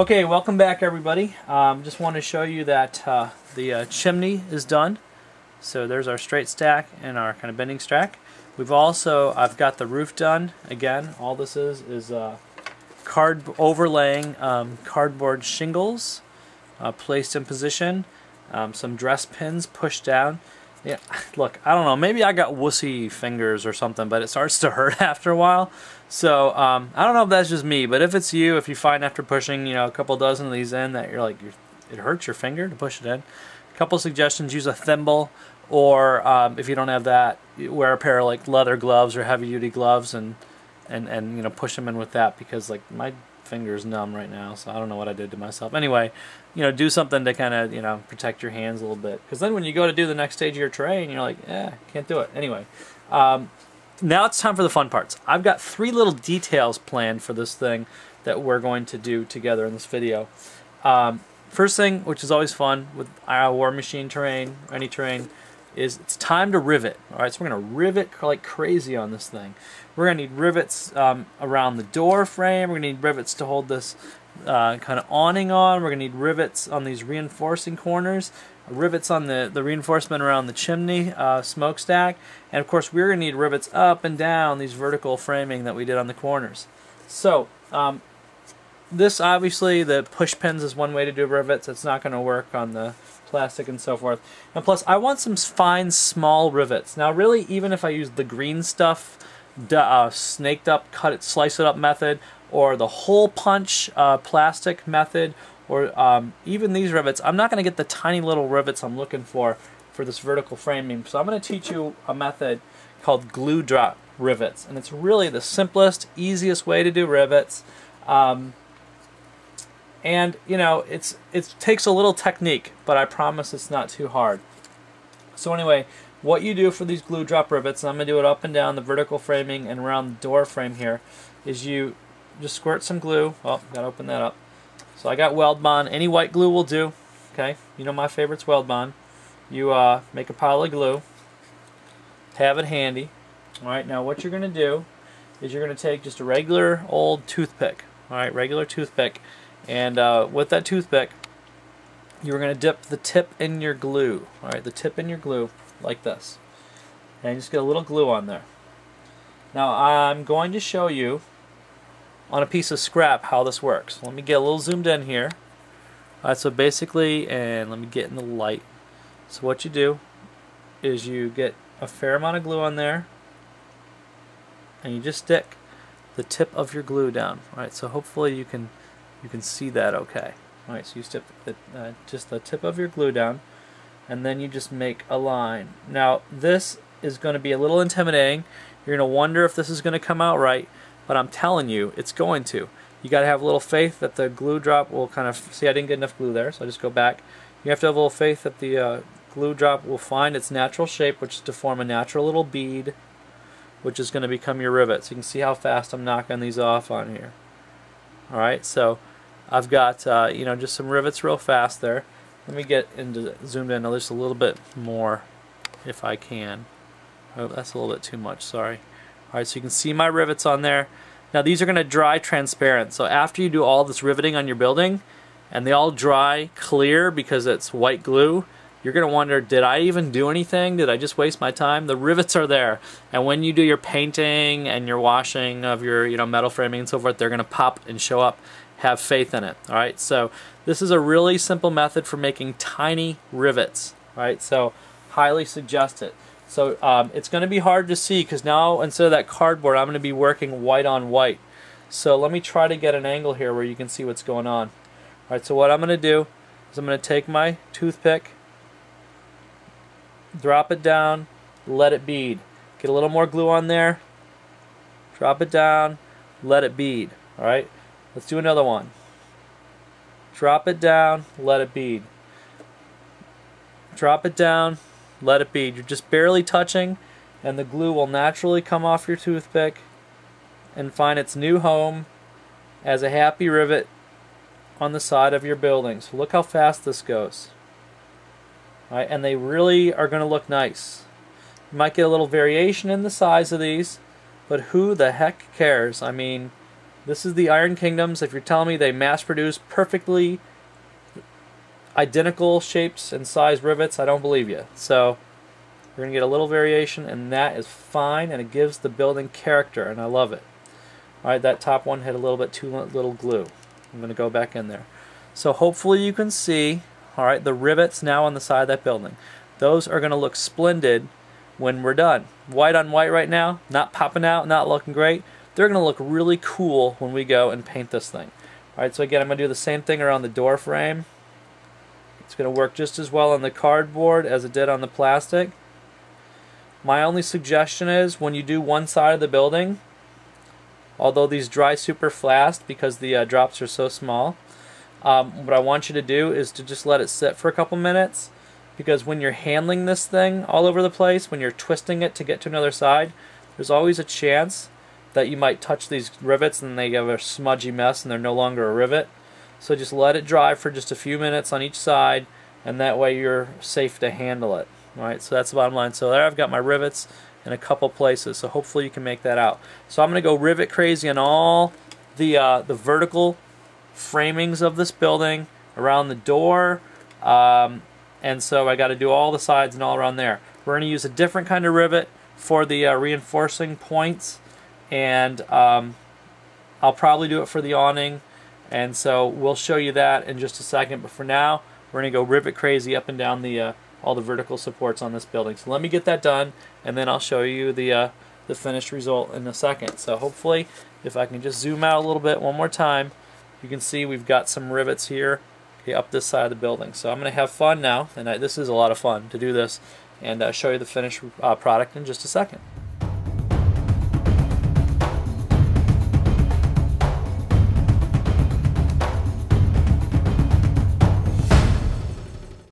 Okay, welcome back everybody. Just want to show you that the chimney is done. So there's our straight stack and our kind of bending stack. I've got the roof done. Again, all this is overlaying cardboard shingles placed in position, some dress pins pushed down. Yeah, look, I don't know, maybe I got wussy fingers or something, but it starts to hurt after a while. So I don't know if that's just me, but if it's you, if you find after pushing a couple dozen of these in that it hurts your finger to push it in, a couple suggestions: use a thimble, or if you don't have that, wear a pair of like leather gloves or heavy duty gloves and push them in with that, because like my finger's numb right now, so I don't know what I did to myself. Anyway, do something to kind of protect your hands a little bit, because then when you go to do the next stage of your terrain, you're like, can't do it. Anyway, now it's time for the fun parts. I've got 3 little details planned for this thing that we're going to do together in this video. First thing, which is always fun with our Warmachine terrain, or any terrain, is it's time to rivet. Alright, so we're going to rivet like crazy on this thing. We're going to need rivets around the door frame. We're going to need rivets to hold this kind of awning on. We're going to need rivets on these reinforcing corners, rivets on the reinforcement around the chimney smokestack, and of course we're going to need rivets up and down these vertical framing that we did on the corners. So this, obviously, the push pins is one way to do rivets. It's not going to work on the plastic and so forth. And plus, I want some fine, small rivets. Now, really, even if I use the green stuff, snaked up, slice it up method, or the hole punch plastic method, or even these rivets, I'm not going to get the tiny little rivets I'm looking for this vertical framing. So I'm going to teach you a method called Gluedrop rivets, and it's really the simplest, easiest way to do rivets. And it takes a little technique, but I promise it's not too hard. So anyway, what you do for these Gluedrop rivets, and I'm going to do it up and down the vertical framing and around the door frame here, is you just squirt some glue. Oh, gotta open that up. So I got Weld Bond. Any white glue will do. Okay, my favorite's Weld Bond. You make a pile of glue, have it handy. Alright, now what you're going to do is you're going to take just a regular old toothpick. Alright, regular toothpick. And with that toothpick, you're going to dip the tip in your glue. Alright, the tip in your glue, like this. And just get a little glue on there. Now I'm going to show you on a piece of scrap how this works. Let me get a little zoomed in here. Alright, so basically, and let me get in the light. So what you do is you get a fair amount of glue on there, and you just stick the tip of your glue down. Alright, so hopefully you can see that okay. Alright, so you stick just the tip of your glue down, and then you just make a line. Now this is going to be a little intimidating. You're going to wonder if this is going to come out right, but I'm telling you, it's going to. You got to have a little faith that the Gluedrop will kind of, see, I didn't get enough glue there, so I just go back. You have to have a little faith that the Gluedrop will find its natural shape, which is to form a natural little bead, which is going to become your rivet. So you can see how fast I'm knocking these off on here. Alright, so I've got just some rivets real fast there. Let me get zoomed in just a little bit more if I can. Oh, that's a little bit too much, sorry. Alright, so you can see my rivets on there. Now these are going to dry transparent, so after you do all this riveting on your building and they all dry clear because it's white glue, you're going to wonder, did I even do anything? Did I just waste my time? The rivets are there, and when you do your painting and your washing of your metal framing and so forth, they're going to pop and show up. Have faith in it. Alright, so this is a really simple method for making tiny rivets. Alright, so highly suggest it. So it's going to be hard to see because now instead of that cardboard, I'm going to be working white on white. So let me try to get an angle here where you can see what's going on. Alright, so what I'm going to do is I'm going to take my toothpick, drop it down, let it bead. Get a little more glue on there, drop it down, let it bead. Alright, let's do another one. Drop it down, let it bead. Drop it down, let it bead. You're just barely touching, and the glue will naturally come off your toothpick and find its new home as a happy rivet on the side of your building. So look how fast this goes. Right, and they really are going to look nice. You might get a little variation in the size of these, but who the heck cares? I mean, This is the Iron Kingdoms. If you're telling me they mass produce perfectly identical shapes and size rivets, I don't believe you. So you're going to get a little variation, and that is fine, and it gives the building character, and I love it. Alright, that top one had a little bit too little glue. I'm going to go back in there. So hopefully you can see, alright, the rivets now on the side of that building. Those are going to look splendid when we're done. White on white right now, not popping out, not looking great. They're going to look really cool when we go and paint this thing. Alright, so again, I'm going to do the same thing around the door frame. It's going to work just as well on the cardboard as it did on the plastic. My only suggestion is when you do one side of the building, although these dry super fast because the drops are so small, what I want you to do is to just let it sit for a couple minutes, because when you're handling this thing all over the place, when you're twisting it to get to another side, there's always a chance that you might touch these rivets and they have a smudgy mess and they're no longer a rivet. So just let it dry for just a few minutes on each side, and that way you're safe to handle it. Alright, so that's the bottom line. So there I've got my rivets in a couple places, so hopefully you can make that out. So I'm going to go rivet crazy on all the vertical framings of this building, around the door, and so I got to do all the sides and all around there. We're going to use a different kind of rivet for the reinforcing points, and I'll probably do it for the awning, and so we'll show you that in just a second. But for now, we're going to go rivet crazy up and down the all the vertical supports on this building. So let me get that done, and then I'll show you the finished result in a second. So hopefully, if I can just zoom out a little bit one more time, you can see we've got some rivets here, okay, up this side of the building. So I'm going to have fun now, and this is a lot of fun to do this, and show you the finished product in just a second.